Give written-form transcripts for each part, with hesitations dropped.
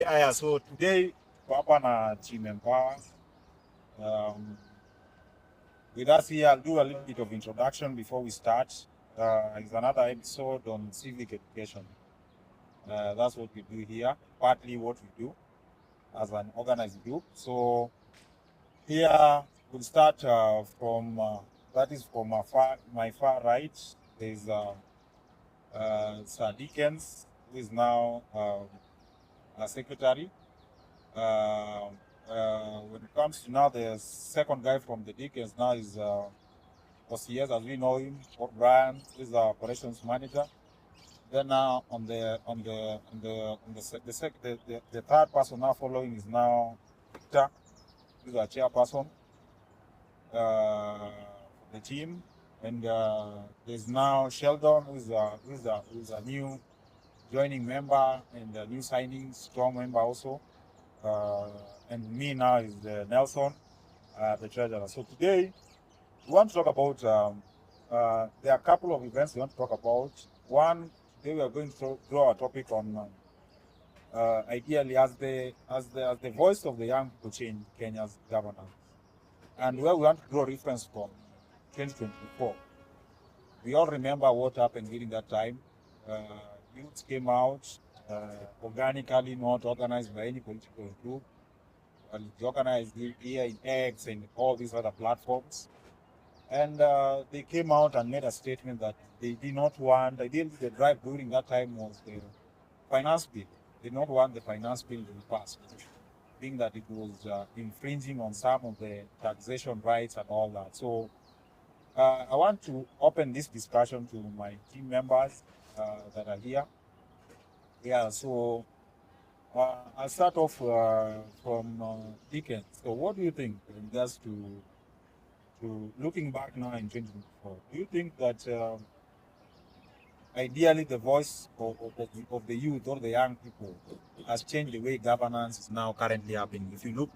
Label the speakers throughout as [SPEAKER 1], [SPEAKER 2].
[SPEAKER 1] Yeah. So today, Papa na Team Empower. Um, with us here, I'll do a little bit of introduction before we start. It's another episode on civic education. That's what we do here, partly what we do as an organized group. So here we'll start from that is from my far right. There's Sir Dickens, who is now a secretary. Uh, when it comes to now, the second guy from the Dickens now is OCS, as we know him, Brian, is the operations manager. Then now the third person now following is now Victor, who's our chairperson for the team, and there's now Sheldon, who's a new joining member and a new signing strong member also. And me now is Nelson, the treasurer. So today we want to talk about, there are a couple of events we want to talk about. One, today we are going to draw a topic on ideally as the voice of the young people change Kenya's governance. And where we want to draw reference from 2024. We all remember what happened during that time. Uh, Youths came out organically, not organized by any political group. Organized here in X and all these other platforms. And they came out and made a statement that they did not want, ideally the drive during that time was the finance bill. They did not want the finance bill to be passed, being that it was infringing on some of the taxation rights and all that. So I want to open this discussion to my team members that are here. Yeah, so I'll start off from Deacon. So what do you think in regards to looking back now in 2024? Do you think that ideally the voice of the youth or the young people has changed the way governance is now currently happening? If you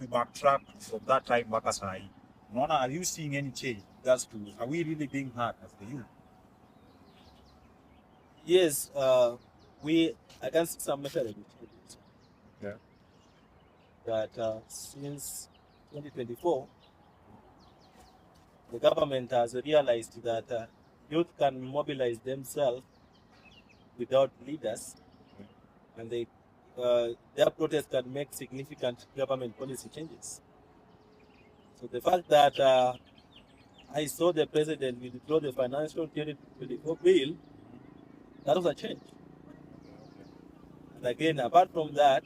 [SPEAKER 1] backtrack from that time back as I, Nona, are you seeing any change? Are we really being heard as the youth?
[SPEAKER 2] Yes, I can see some measurable changes
[SPEAKER 1] Yeah.
[SPEAKER 2] that since 2024, the government has realized that youth can mobilize themselves without leaders, and their protest can make significant government policy changes. So the fact that I saw the president withdraw the financial 2024 bill, that was a change. And again, apart from that,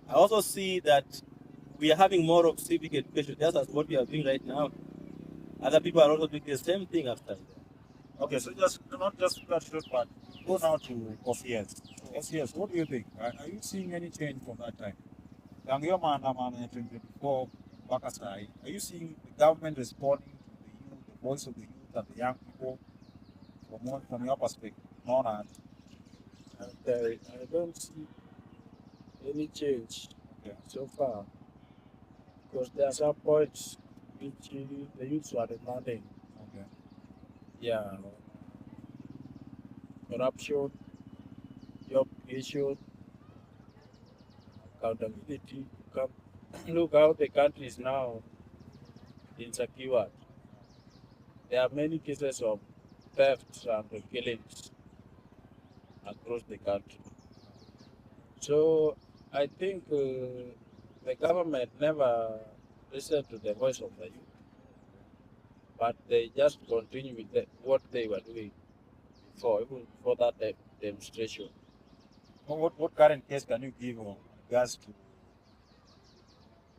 [SPEAKER 2] I also see that we are having more of civic education, just as what we are doing right now. Other people are also doing the same thing after.
[SPEAKER 1] Okay, so just not just that short part. Go now to OCS. OCS, what do you think? Are you seeing any change from that time? Tangia maandamano ya 2024 mpaka saa hii. Are you seeing the government responding to the youth, the voice of the youth and the young people from your perspective? Unaona aje?
[SPEAKER 3] I don't see any change
[SPEAKER 1] Okay.
[SPEAKER 3] so far because there are some points which the youths are demanding.
[SPEAKER 1] Okay.
[SPEAKER 3] Yeah, corruption, job creation, accountability. Come, look how the country is now insecure. There are many cases of theft and killings across the country. So I think the government never listened to the voice of the youth, but they just continue with what they were doing before, even before that demonstration.
[SPEAKER 1] What current case can you give on regards to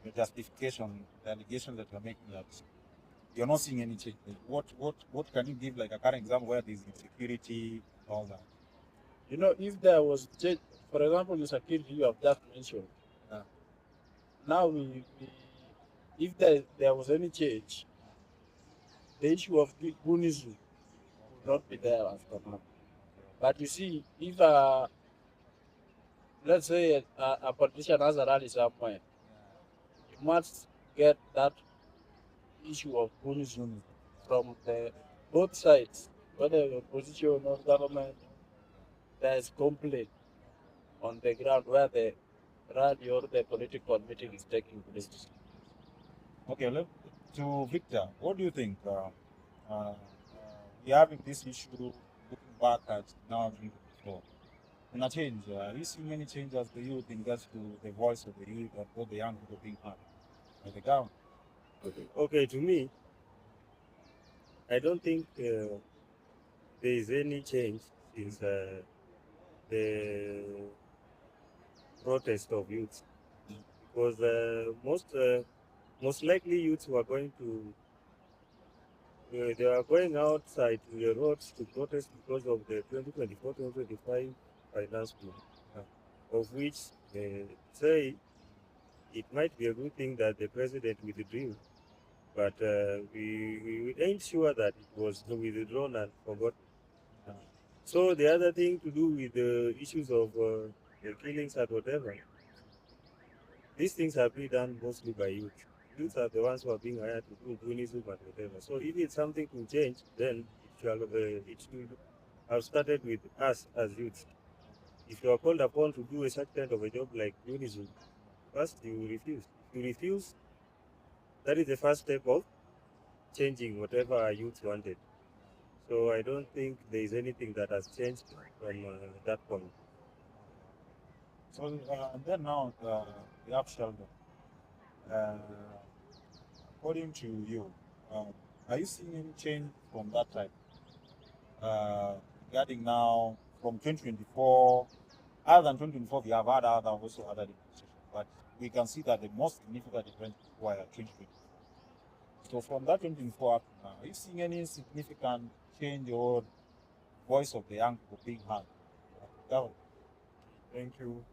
[SPEAKER 1] the justification, the allegation that you're making that you're not seeing any change? Like, what can you give like a current example where there's insecurity, all that?
[SPEAKER 3] You know, if there was change, for example, the security you have just mentioned,
[SPEAKER 1] Yeah.
[SPEAKER 3] now if there was any change, the issue of Bunism would not be there after now. But you see, if let's say a politician has a rally somewhere, you must get that issue of Bunism from both sides, whether opposition or government, there is complaint. on the ground where the rally or the political meeting is taking place.
[SPEAKER 1] Okay, look to Victor. What do you think? We're having this issue looking back at now 2024. And a change. Are you seeing any change as the youth in regards to the voice of the youth and all the young people being heard by the government?
[SPEAKER 4] Okay, to me, I don't think there is any change since the protest of youth, because most likely youths were going to they were going outside to the roads to protest because of the 2024-2025 finance bill, of which they say it might be a good thing that the president withdrew, but we ain't sure that it was withdrawn and forgotten. So the other thing to do with the issues of the killings and whatever, these things are being done mostly by youth. Youth are the ones who are being hired to do Gunism and whatever. So if it's something to change, then it should have started with us as youth. If you are called upon to do a such kind of a job like Gunism, first you refuse. If you refuse, that is the first step of changing whatever our youth wanted. So I don't think there is anything that has changed from that point.
[SPEAKER 1] So and then now we have Sheldon. According to you, are you seeing any change from that time? Regarding now from 2024, other than 2024, we have had also other demonstrations, but we can see that the most significant event were 2024. So from that 2024 up to now, are you seeing any significant change or voice of the young people being heard?
[SPEAKER 5] Thank you.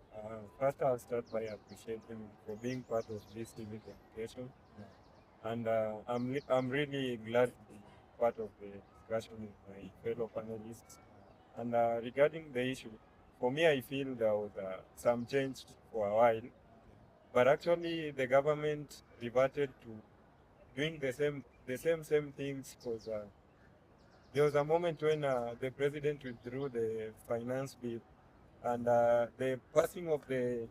[SPEAKER 5] First, I'll start by appreciating for being part of this civic education, and I'm really glad to be part of the discussion with my fellow panelists. And regarding the issue, for me, I feel there was some change for a while, but actually the government reverted to doing the same things, because there was a moment when the president withdrew the finance bill, and the passing of the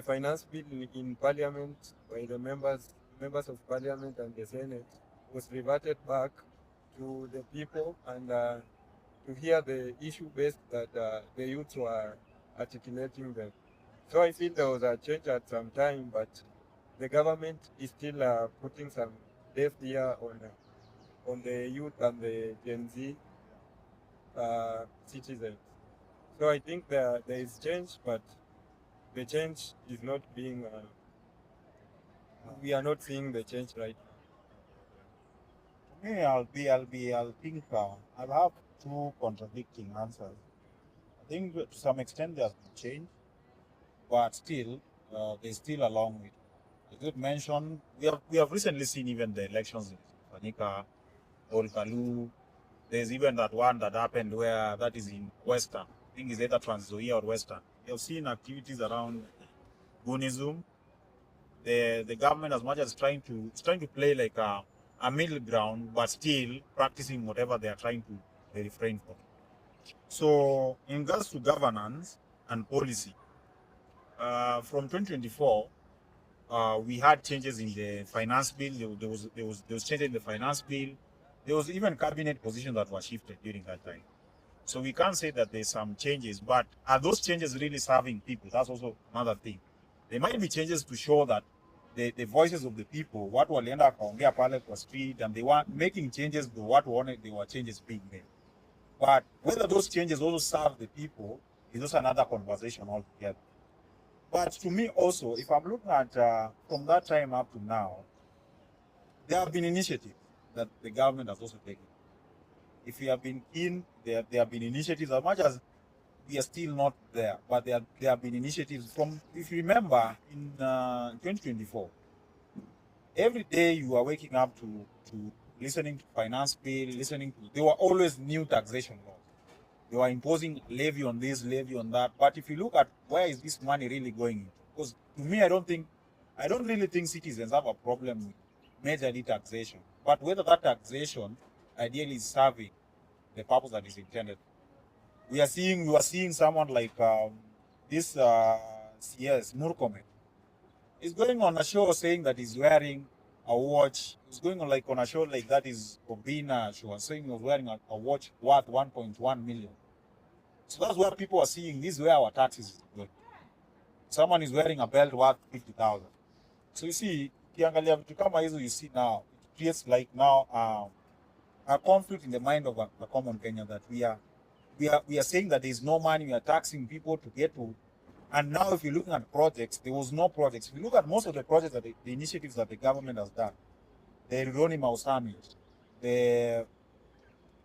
[SPEAKER 5] finance bill in parliament by the members of parliament and the senate was reverted back to the people, and to hear the issue based that the youths were articulating them. So I feel there was a change at some time, but the government is still putting some deaf ear on the youth and the Gen Z citizens. So I think there is change, but the change is not being. We are not seeing the change right now.
[SPEAKER 1] For me, I'll think I'll have two contradicting answers. I think to some extent there's been change, but still there's still a long way. As you mentioned, we have recently seen even the elections in Fanika, Olkalu. There's even that one that happened where that is in Western. I think it's either Transzoia or Western. We have seen activities around Gunism. The government, as much as trying to play like a middle ground, but still practicing whatever they are trying to refrain from. So in regards to governance and policy, from 2024, we had changes in the finance bill. There was changes in the finance bill. There was even cabinet positions that were shifted during that time. So we can't say that there's some changes, but are those changes really serving people? That's also another thing. There might be changes to show that the voices of the people, what walienda kaongea pale kwa street, and they were making changes to what wanted, they were changes being made. But whether those changes also serve the people is also another conversation altogether. But to me also, if I'm looking at from that time up to now, there have been initiatives that the government has also taken. If we have been in, there have been initiatives, as much as we are still not there, but there have been initiatives from, if you remember, in 2024, every day you are waking up to listening to finance bill, there were always new taxation laws. They were imposing levy on this, levy on that. But if you look at where is this money really going, because to me, I don't really think citizens have a problem with majorly taxation. But whether that taxation ideally is serving the purpose that is intended. We were seeing someone like this CS Murkomen is going on a show saying that he's wearing a watch. He's going on like on a show like that is Obina. She was saying he was wearing a watch worth 1.1 million. So that's where people are seeing this is where our taxes is going. Someone is wearing a belt worth 50,000. So you see, ukiangalia vitu kama hizo, you see now it creates like now a conflict in the mind of the common Kenyan that we are saying that there is no money, we are taxing people to get to. And now if you're looking at projects, there was no projects. If you look at most of the projects that the initiatives that the government has done, the Ruroni Mausami, the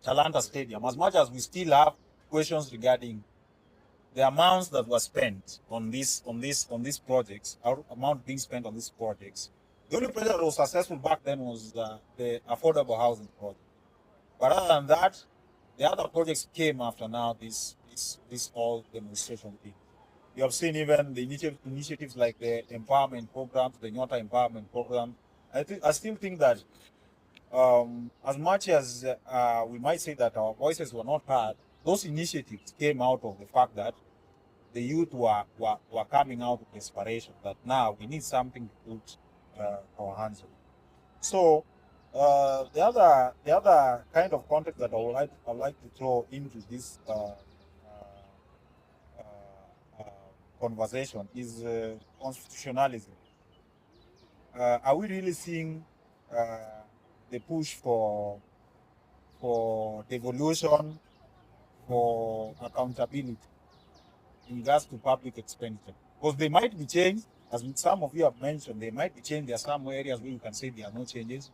[SPEAKER 1] Talanta Stadium, as much as we still have questions regarding the amounts that were spent on these projects, our amount being spent on these projects. The only project that was successful back then was the affordable housing project. But other than that, the other projects came after now this all demonstration thing. You have seen even the initiatives like the empowerment programs, the Nyota empowerment program. I still think that as much as we might say that our voices were not heard, those initiatives came out of the fact that the youth were coming out of desperation, that now we need something to put our hands on. So the other kind of context that I would like to throw into this conversation is constitutionalism. Are we really seeing the push for devolution, for accountability in regards to public expenditure? Because they might be changed, as some of you have mentioned, they might be changed. There are some areas where you can say there are no changes.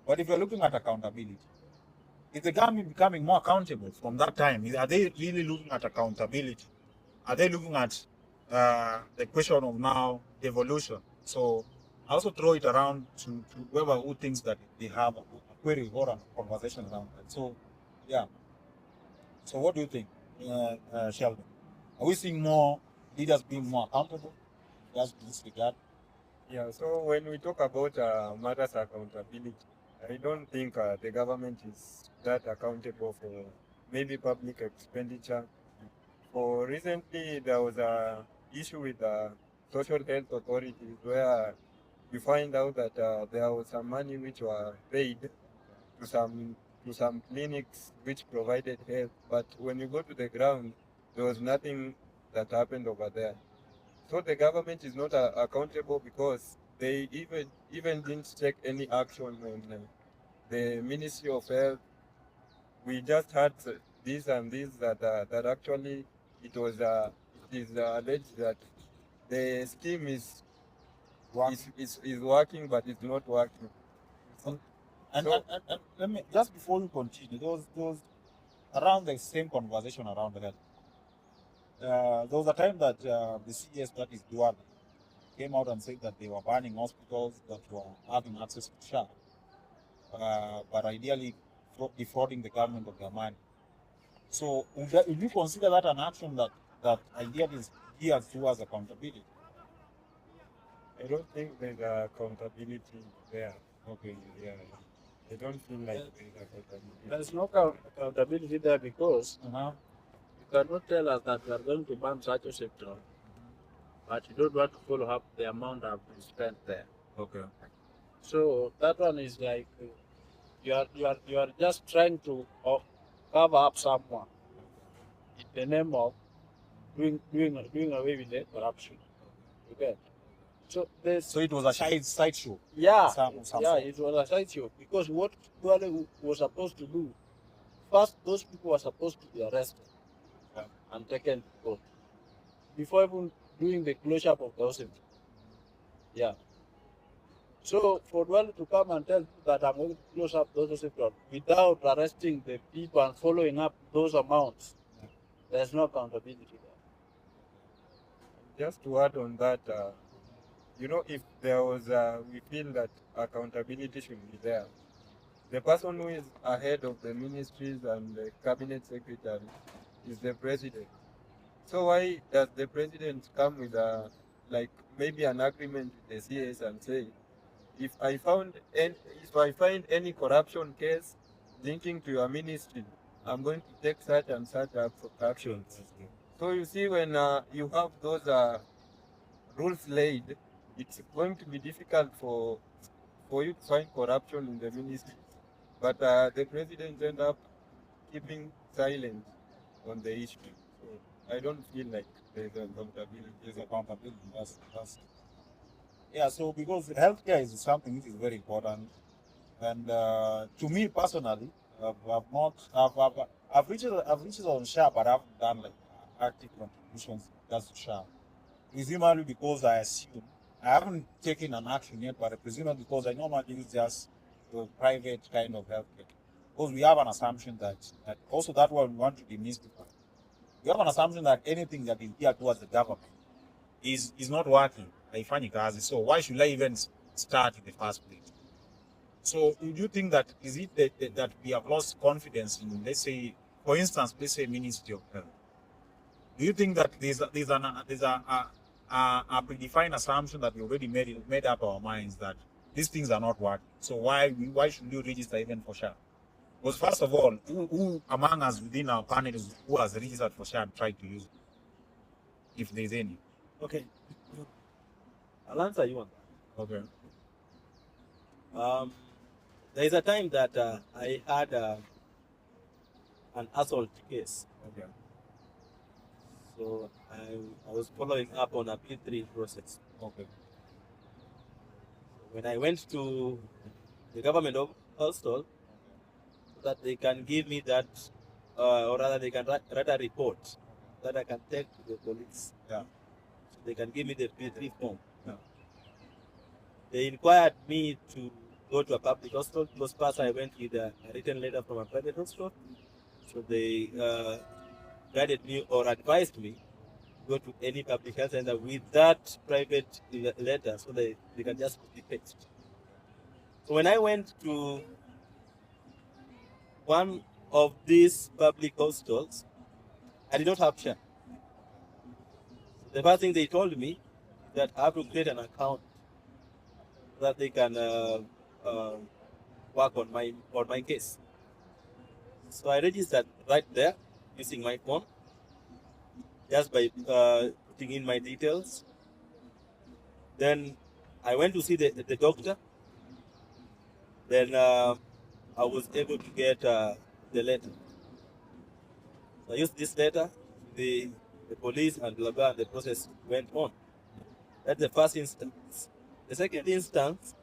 [SPEAKER 1] But if you're looking at accountability, is the government becoming more accountable from that time? Are they really looking at accountability? Are they looking at the question of now devolution? So I also throw it around to whoever who thinks that they have a query or a conversation around that. So, yeah. So what do you think, Sheldon? Are we seeing more leaders being more accountable? Just in this regard.
[SPEAKER 5] Yeah, so when we talk about matters accountability, I don't think the government is that accountable for maybe public expenditure. For recently, there was a issue with the social health authorities where you find out that there was some money which were paid to some clinics which provided health, but when you go to the ground, there was nothing that happened over there. So the government is not accountable because they even didn't take any action on the Ministry of Health. We just had this and this that actually it is alleged that the scheme is working, but it's not working.
[SPEAKER 1] And let me just before you continue, those around the same conversation around the health. There was a time that the CS, that is Duarte, came out and said that they were banning hospitals that were having access to SHA, but ideally defrauding the government of their money. So would you consider that an action that ideally is geared towards accountability?
[SPEAKER 5] I don't think there's accountability there.
[SPEAKER 1] Okay.
[SPEAKER 5] Yeah. I don't feel like there's accountability.
[SPEAKER 3] There's no accountability there because you cannot tell us that we are going to ban such a sector, but you don't want to follow up the amount that we spent there.
[SPEAKER 1] Okay.
[SPEAKER 3] So that one is like you are just trying to cover up someone in the name of doing away with the corruption. Okay. So
[SPEAKER 1] it was a sideshow.
[SPEAKER 3] Yeah,
[SPEAKER 1] Some
[SPEAKER 3] it was a sideshow because what Duale was supposed to do, first those people were supposed to be arrested and taken to court before even doing the closure of the hospital. Yeah. So for Duale to come and tell you that I'm going to close up those hospitals without arresting the people and following up those amounts, there's no accountability there.
[SPEAKER 5] Just to add on that, if there was, we feel that accountability should be there. The person who is ahead of the ministries and the cabinet secretary is the president. So why does the president come with maybe an agreement with the CS and say, if I find any corruption case linking to your ministry, I'm going to take such and such actions. So you see, when you have those rules laid, it's going to be difficult for you to find corruption in the ministry. But the president end up keeping silent on the issue. So I don't feel like there's accountability.
[SPEAKER 1] There's accountability. That's yeah. So because healthcare is something which is very important, and to me personally, I've not I've reached on SHA, but I haven't done like active contributions just to SHA. Presumably because I assume I haven't taken an action yet, but presumably because I normally use just the private kind of healthcare. Because we have an assumption that also that one we want to demystify. We have an assumption that anything that is geared towards the government is not working. So why should I even start in the first place? So do you think that is it that we have lost confidence in, let's say, for instance, let's say Ministry of Health? Do you think that there's a predefined assumption that we already made up our minds that these things are not working? So why should you register even for SHA? Because first of all, who among us within our panel who has registered for SHA and tried to use it, if there's any?
[SPEAKER 2] Okay, I'll answer you on
[SPEAKER 1] Okay.
[SPEAKER 2] that. There is a time that I had an assault case.
[SPEAKER 1] Okay.
[SPEAKER 2] So I was following up on a P3 process.
[SPEAKER 1] Okay.
[SPEAKER 2] When I went to the government of hostel, so that they can give me that, or rather they can write a report that I can take to the police.
[SPEAKER 1] Yeah.
[SPEAKER 2] So they can give me the P3 form.
[SPEAKER 1] Yeah.
[SPEAKER 2] They inquired me to go to a public hospital because first I went with a written letter from a private hospital. So they guided me or advised me to go to any public health center with that private letter so they can just copy paste. So when I went to one of these public hospitals, I did not have SHA. The first thing they told me that I have to create an account so that they can work on my case. So I registered right there using my phone, just by putting in my details. Then I went to see the doctor. Then I was able to get the letter. So I used this letter, the police and blah blah, and the process went on. That's the first instance. The second instance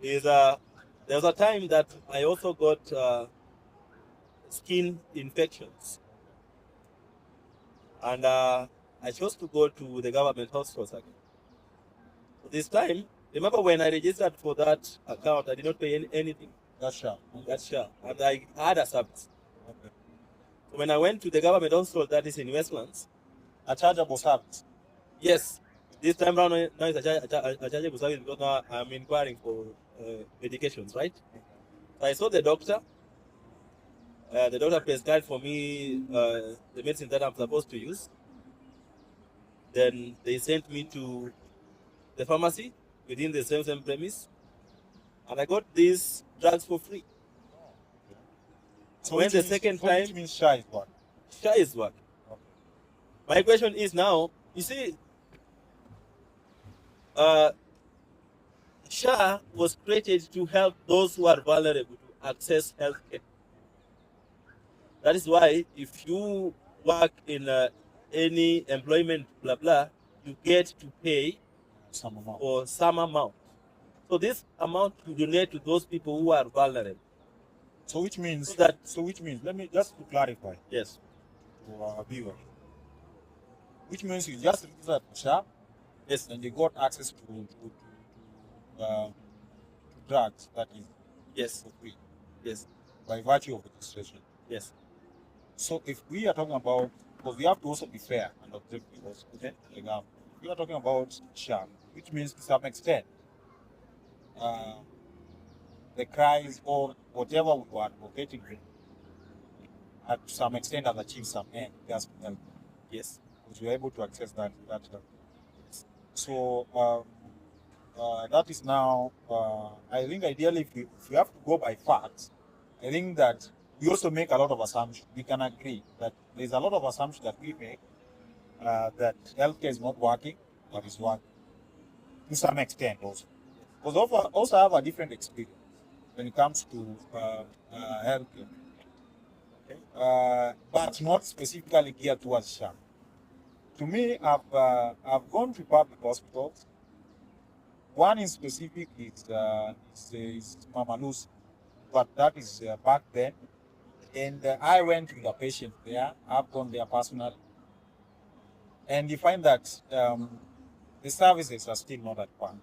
[SPEAKER 2] is there was a time that I also got skin infections. And I chose to go to the government hospitals again. So this time, remember when I registered for that account, I did not pay anything.
[SPEAKER 1] That's SHA.
[SPEAKER 2] That's sure. And I had a service.
[SPEAKER 1] Okay.
[SPEAKER 2] So when I went to the government hospital that is in Westlands,
[SPEAKER 1] A chargeable service.
[SPEAKER 2] yes, this time around now it's a chargeable service because now I'm inquiring for medications, right? So I saw the doctor. The doctor prescribed for me the medicine that I'm supposed to use. Then they sent me to the pharmacy within the same premise, and I got these drugs for free.
[SPEAKER 1] So
[SPEAKER 2] When
[SPEAKER 1] which
[SPEAKER 2] the
[SPEAKER 1] means-
[SPEAKER 2] second
[SPEAKER 1] so
[SPEAKER 2] time-
[SPEAKER 1] which means SHA is what?
[SPEAKER 2] SHA is what?
[SPEAKER 1] Okay.
[SPEAKER 2] My question is now, you see, SHA was created to help those who are vulnerable to access healthcare. That is why if you work in any employment, blah, blah, you get to pay
[SPEAKER 1] Some amount.
[SPEAKER 2] for some amount. So this amount you donate to those people who are vulnerable.
[SPEAKER 1] So which means
[SPEAKER 2] So
[SPEAKER 1] which means let me just to clarify
[SPEAKER 2] Yes.
[SPEAKER 1] to our viewer. Which means you just registered for SHA
[SPEAKER 2] Yes.
[SPEAKER 1] and you got access to drugs that is
[SPEAKER 2] Yes.
[SPEAKER 1] for free
[SPEAKER 2] Yes.
[SPEAKER 1] by virtue of registration.
[SPEAKER 2] Yes.
[SPEAKER 1] So if we are talking about, because we have to also be fair and objective also, okay? Like, we are talking about SHA, which means to some extent, the cries or whatever we were advocating to some extent has achieved some end, just help,
[SPEAKER 2] Yes.
[SPEAKER 1] because we are able to access that help. So that is now, I think ideally if we have to go by facts, I think that we also make a lot of assumptions. We can agree that there's a lot of assumptions that we make that healthcare is not working, but it's working to some extent also. Because also I have a different experience when it comes to healthcare, but not specifically geared towards SHA. To me, I've gone to public hospitals. One in specific is Mama Lucy, but that is back then. And I went with the patient there. I've gone there personally, and you find that the services are still not at par.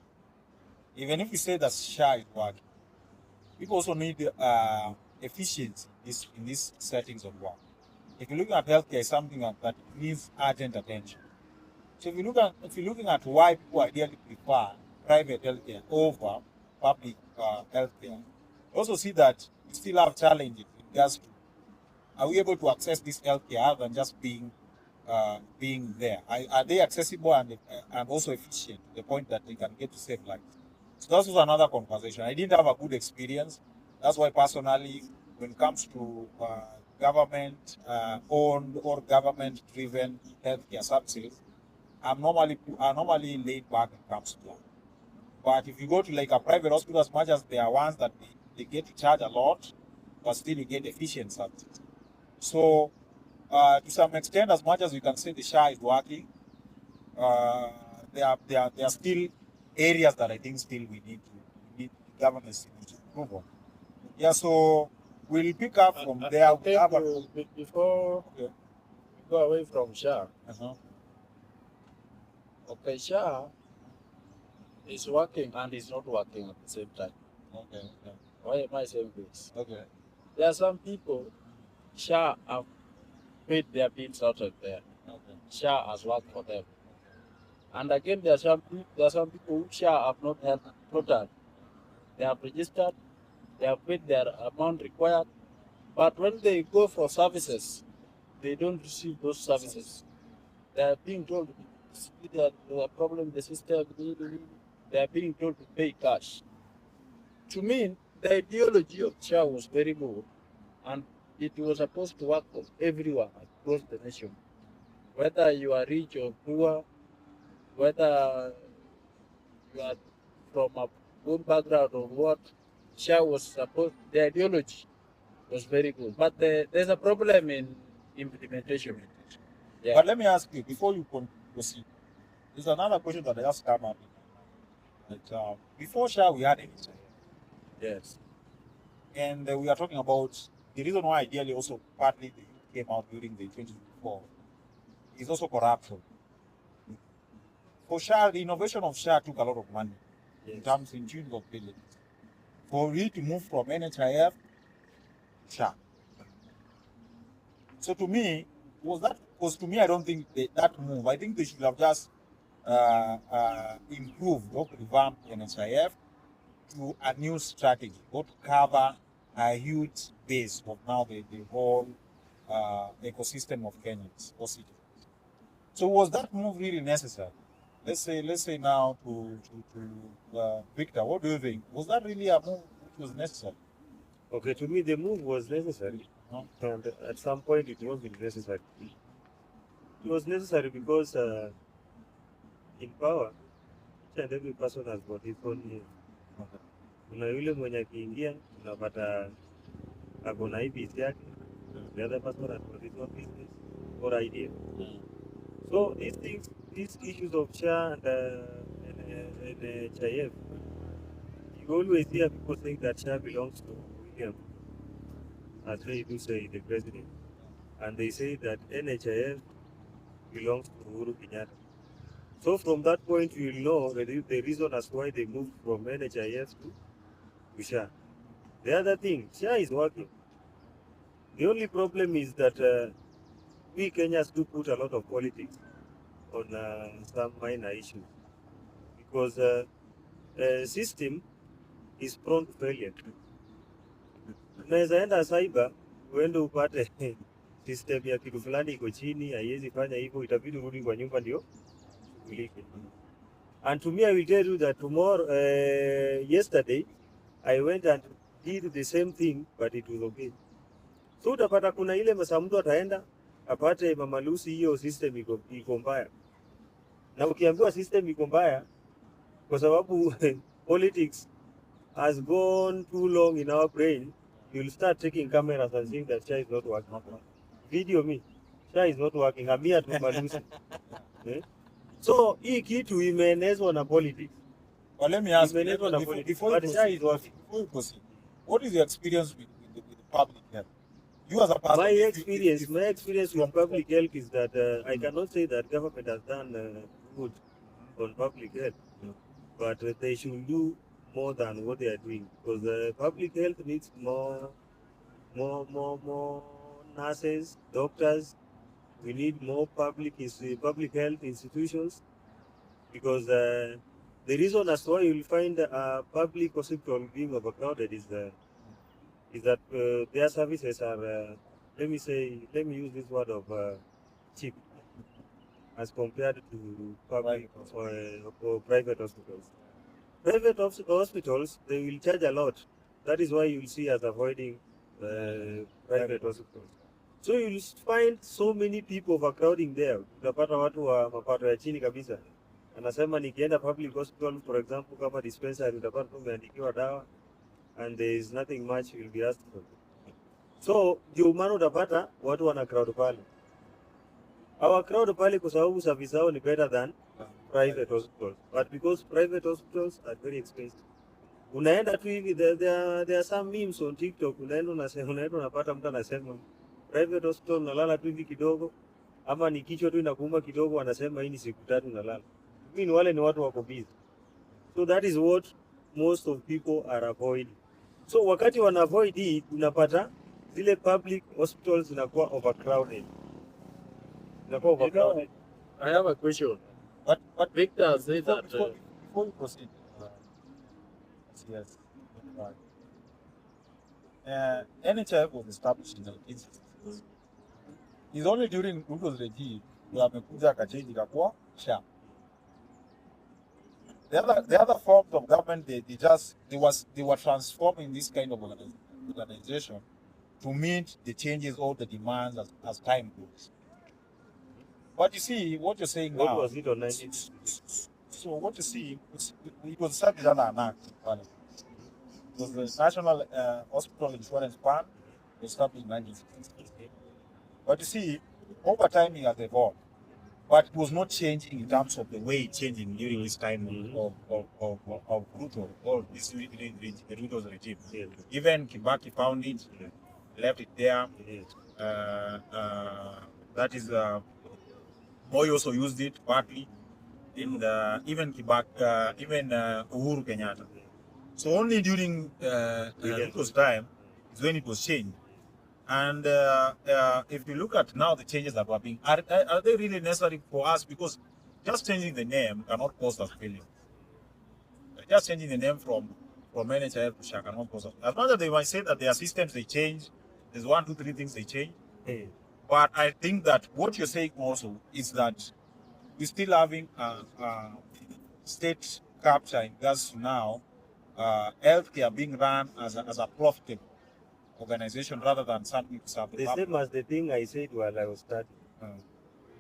[SPEAKER 1] Even if you say that SHA is working, people also need efficiency in these settings of work. If you're looking at healthcare, it's something that needs urgent attention. So if you're looking at why people ideally prefer private healthcare over public healthcare, you also see that we still have challenges in regards to, are we able to access this healthcare other than just being there? Are they accessible and also efficient to the point that they can get to save lives? So that was another conversation. I didn't have a good experience. That's why personally, when it comes to government owned or government driven healthcare services, I'm normally laid back when it comes to that. But if you go to like a private hospital, as much as there are ones that they get to charge a lot, but still you get efficient services. So to some extent, as much as we can say the SHA is working, there are still areas that I think still we need governments to improve on. Yeah, so we'll pick up from there.
[SPEAKER 3] I think before we go away from SHA, okay, SHA is working and is not working at the same time.
[SPEAKER 1] Okay. Yeah.
[SPEAKER 3] Why am I saying this?
[SPEAKER 1] Okay.
[SPEAKER 3] There are some people, SHA have paid their bills out of there.
[SPEAKER 1] Okay.
[SPEAKER 3] SHA has worked for them. And again, there are some people who SHA have not helped total. They have registered, they have paid their amount required, but when they go for services, they don't receive those services. They are being told there's a problem in the system, they are being told to pay cash. To me, the ideology of SHA was very good, and it was supposed to work for everyone across the nation. Whether you are rich or poor, whether you are from a good background or what, SHA was supposed, the ideology was very good. But there's a problem in implementation. Yeah.
[SPEAKER 1] But let me ask you, before you proceed, there's another question that has come up. Like, before SHA, we had NHIF.
[SPEAKER 3] Yes.
[SPEAKER 1] And we are talking about the reason why ideally also partly the youth came out during the 2024 is also corruption. For SHA, the innovation of SHA took a lot of money in terms of billions. For it to move from NHIF to SHA. So to me, because to me, I don't think that move. I think they should have just improved or revamped NHIF to a new strategy, or to cover a huge base of now the whole ecosystem of Kenyans or citizens. So was that move really necessary? Let's say now to Victor, what do you think? Was that really a move which was necessary?
[SPEAKER 4] Okay, to me the move was necessary, and at some point it wasn't necessary. It was necessary because in power, each and every person has got his own name. Kuna yule mwenye akiingia unapata ako na IPs yake, the other person has got his own business or idea. So these issues of SHA and HIF, you always hear people saying that SHA belongs to William, as they do say, the president, and they say that NHIF belongs to Uhuru Kenyatta. So from that point, you will know the reason as why they moved from NHIF to SHA. The other thing, SHA is working. The only problem is that we Kenyans do put a lot of politics on some minor issues, because system is prone to failure. Unaweza enda cyber uende upate system ya kitu fulani iko chini, haiwezi fanya hivyo, itabidi urudi kwa nyumba ndio shughulike. And to me, I will tell you that tomorrow, yesterday, I went and did the same thing, but it was okay. So utapata kuna ile masa mtu ataenda apate Mama Lucy hiyo system iko mbaya. Na ukiambiwa system iko mbaya kwa sababu politics has gone too long in our brain, you'll start taking cameras and saying that SHA is not working. Video me, SHA is not working. Hamia tu Mama Lucy. So hii kitu imeenezwa na politics.
[SPEAKER 1] But let me ask you,
[SPEAKER 4] Imeenezwa na politics.
[SPEAKER 1] before
[SPEAKER 4] But SHA is working.
[SPEAKER 1] you proceed, what is your experience with the public health? You as a person,
[SPEAKER 4] My experience with public health is that I cannot say that government has done good on public health, but they should do more than what they are doing, because public health needs more nurses, doctors. We need more public health institutions, because the reason as to why you'll find a public hospital being overcrowded is that their services are, let me use this word of cheap as compared to public or private hospitals. Private hospitals, they will charge a lot. That is why you'll see us avoiding private hospitals. So you'll find so many people overcrowding there. Utapata watu wa mapato ya chini kabisa. Anasema nikienda public hospital, for example, kama dispensary, utapata umeandikiwa dawa and there is nothing much will be asked for. So ndio maana utapata watu wana crowd pale. Our crowd pale kwa sababu service zao ni better than private hospitals. But because private hospitals are very expensive. Unaenda tu hivi, there are some memes on TikTok, unaenda unapata mtu anasema private hospital unalala tu hivi kidogo, ama ni kichwa tu inakuuma kidogo, anasema hii ni siku 3 unalala. Mimi wale ni watu wako busy. So that is what most of people are avoiding. So wakati wana avoid hii, unapata zile public hospitals zinakuwa overcrowded.
[SPEAKER 3] I have a question.
[SPEAKER 1] But
[SPEAKER 3] Victor said that
[SPEAKER 1] before you proceed, yes, NHIF was established in the 1960s. It's only during Ruto's regime where amekuja akachange ikakuwa SHA. The other forms of government, they were transforming this kind of organization to meet the changes or the demands as time goes. But you see, what you're saying
[SPEAKER 4] What
[SPEAKER 1] now.
[SPEAKER 4] was it on 1960?
[SPEAKER 1] So what you see, it was established under an act. It was the National Hospital Insurance Fund, established in 1960. But you see, over time it has evolved. But it was not changing in terms of the way it's changing during this time of Ruto or this Ruto's regime.
[SPEAKER 4] Yes.
[SPEAKER 1] Even Kibaki found it, left it there.
[SPEAKER 4] Yes.
[SPEAKER 1] That is, Moi also used it partly. In even Kibaki, even Uhuru Kenyatta. So only during Ruto's time is when it was changed. And if you look at now the changes that were being, are they really necessary for us? Because just changing the name cannot cause us failure. Just changing the name from NHIF to SHA cannot cause us. As much as they might say that their systems they change, there's 1, 2, 3 things they change. But I think that what you're saying also is that we're still having state capture in regards to now healthcare being run as a profitable organization rather than something to serve the public.
[SPEAKER 4] Same as the thing I said while I was studying.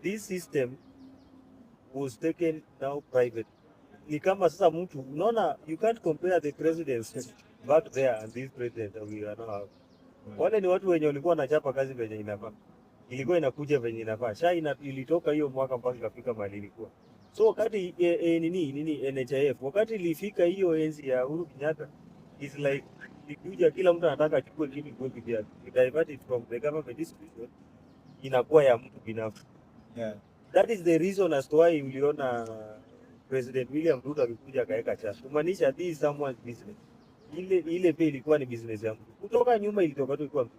[SPEAKER 4] This system was taken now private. Ni kama sasa mtu, unaona, you can't compare the presidents back there and this president that we are now have. Wale ni watu wenye walikuwa wanachapa kazi venye inafaa. Ilikuwa inakuja venye inafaa. SHA ilitoka hiyo mwaka mpaka ikafika mahali ilikuwa. So wakati NHIF, wakati ilifika hiyo enzi ya Uhuru Kenyatta, it's like ikuja kila mtu anataka achukue kitu kwa bibi yake. Divert it from the government institution inakuwa ya mtu binafsi.
[SPEAKER 1] Yeah.
[SPEAKER 4] That is the reason as to why uliona President William Ruto alikuja akaweka SHA. Kumaanisha this is someone's business. Ile pia ilikuwa ni business ya mtu. Kutoka nyuma ilitoka tu ilikuwa mtu.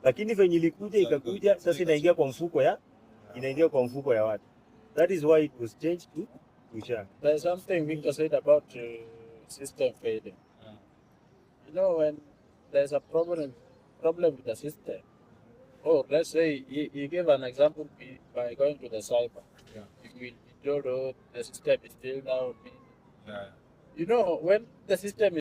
[SPEAKER 4] Lakini venye ilikuja ikakuja sasa inaingia kwa mfuko ya watu. That is why it was changed to SHA.
[SPEAKER 3] There's something Victor said about system failing. You know, when there's a problem with the system, or let's say you give an example by going to the cyber.
[SPEAKER 1] Yeah.
[SPEAKER 3] If we told the system is still down.
[SPEAKER 1] Yeah.
[SPEAKER 3] You know, when the system is